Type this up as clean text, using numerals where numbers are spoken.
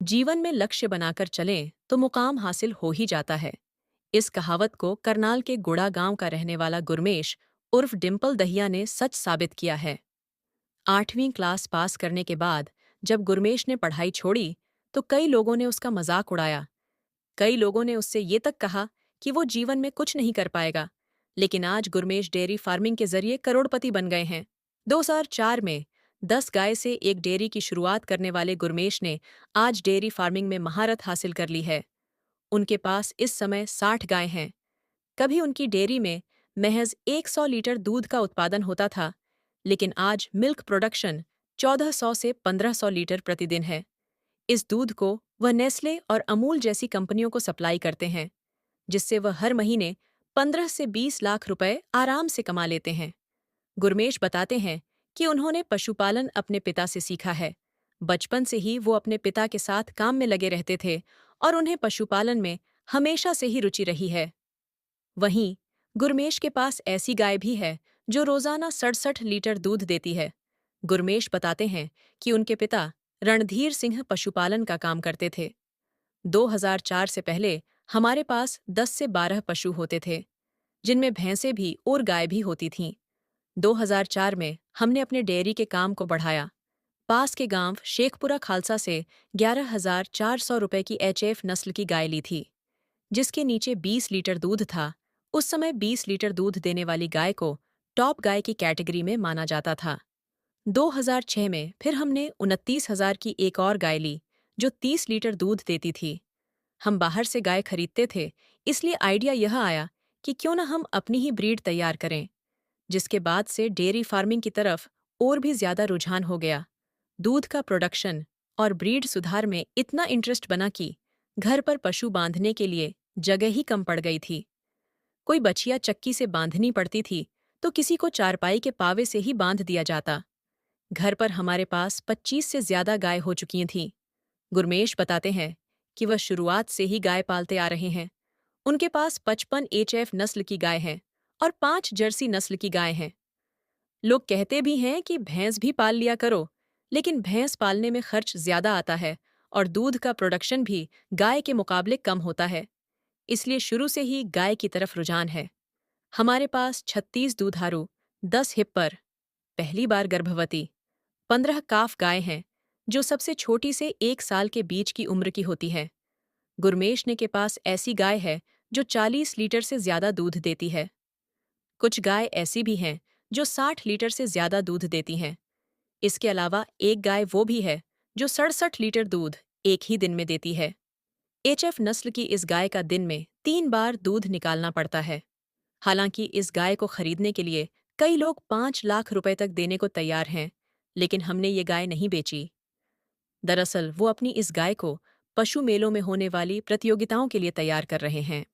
जीवन में लक्ष्य बनाकर चलें तो मुकाम हासिल हो ही जाता है। इस कहावत को करनाल के गुड़ा गांव का रहने वाला गुरमेश उर्फ डिम्पल दहिया ने सच साबित किया है। 8वीं क्लास पास करने के बाद जब गुरमेश ने पढ़ाई छोड़ी तो कई लोगों ने उसका मजाक उड़ाया। कई लोगों ने उससे ये तक कहा कि वो जीवन में कुछ नहीं कर पाएगा। लेकिन आज गुरमेश डेयरी फार्मिंग के जरिए करोड़पति बन गए हैं। 2004 में 10 गाय से एक डेयरी की शुरुआत करने वाले गुरमेश ने आज डेयरी फार्मिंग में महारत हासिल कर ली है। उनके पास इस समय 60 गाय हैं। कभी उनकी डेयरी में महज 100 लीटर दूध का उत्पादन होता था, लेकिन आज मिल्क प्रोडक्शन 1400 से 1500 लीटर प्रतिदिन है। इस दूध को वह नेस्ले और अमूल जैसी कंपनियों को सप्लाई करते हैं, जिससे वह हर महीने 15 से 20 लाख रुपए आराम से कमा लेते हैं। गुरमेश बताते हैं कि उन्होंने पशुपालन अपने पिता से सीखा है। बचपन से ही वो अपने पिता के साथ काम में लगे रहते थे और उन्हें पशुपालन में हमेशा से ही रुचि रही है। वहीं गुरमेश के पास ऐसी गाय भी है जो रोजाना 67 लीटर दूध देती है। गुरमेश बताते हैं कि उनके पिता रणधीर सिंह पशुपालन का काम करते थे। 2004 से पहले हमारे पास 10 से 12 पशु होते थे, जिनमें भैंसें भी और गाय भी होती थीं। 2004 में हमने अपने डेयरी के काम को बढ़ाया। पास के गांव शेखपुरा खालसा से 11,400 रुपए की एचएफ नस्ल की गाय ली थी, जिसके नीचे 20 लीटर दूध था। उस समय 20 लीटर दूध देने वाली गाय को टॉप गाय की कैटेगरी में माना जाता था। 2006 में फिर हमने 29,000 की एक और गाय ली, जो 30 लीटर दूध देती थी। हम बाहर से गाय खरीदते थे, इसलिए आइडिया यह आया कि क्यों न हम अपनी ही ब्रीड तैयार करें, जिसके बाद से डेयरी फार्मिंग की तरफ और भी ज्यादा रुझान हो गया। दूध का प्रोडक्शन और ब्रीड सुधार में इतना इंटरेस्ट बना कि घर पर पशु बांधने के लिए जगह ही कम पड़ गई थी। कोई बछिया चक्की से बांधनी पड़ती थी तो किसी को चारपाई के पावे से ही बांध दिया जाता। घर पर हमारे पास 25 से ज्यादा गाय हो चुकी थीं। गुरमेश बताते हैं कि वह शुरुआत से ही गाय पालते आ रहे हैं। उनके पास 55 एचएफ नस्ल की गाय हैं और 5 जर्सी नस्ल की गाय हैं। लोग कहते भी हैं कि भैंस भी पाल लिया करो, लेकिन भैंस पालने में खर्च ज्यादा आता है और दूध का प्रोडक्शन भी गाय के मुकाबले कम होता है। इसलिए शुरू से ही गाय की तरफ रुझान है। हमारे पास 36 दूधारू, 10 हिप्पर, पहली बार गर्भवती, 15 काफ गाय हैं, जो सबसे छोटी से 1 साल के बीच की उम्र की होती है। गुरमेश ने के पास ऐसी गाय है जो 40 लीटर से ज्यादा दूध देती है। कुछ गाय ऐसी भी हैं जो 60 लीटर से ज्यादा दूध देती हैं। इसके अलावा एक गाय वो भी है जो 67 लीटर दूध एक ही दिन में देती है। एचएफ नस्ल की इस गाय का दिन में 3 बार दूध निकालना पड़ता है। हालांकि इस गाय को खरीदने के लिए कई लोग 5 लाख रुपए तक देने को तैयार हैं, लेकिन हमने ये गाय नहीं बेची। दरअसल वो अपनी इस गाय को पशु मेलों में होने वाली प्रतियोगिताओं के लिए तैयार कर रहे हैं।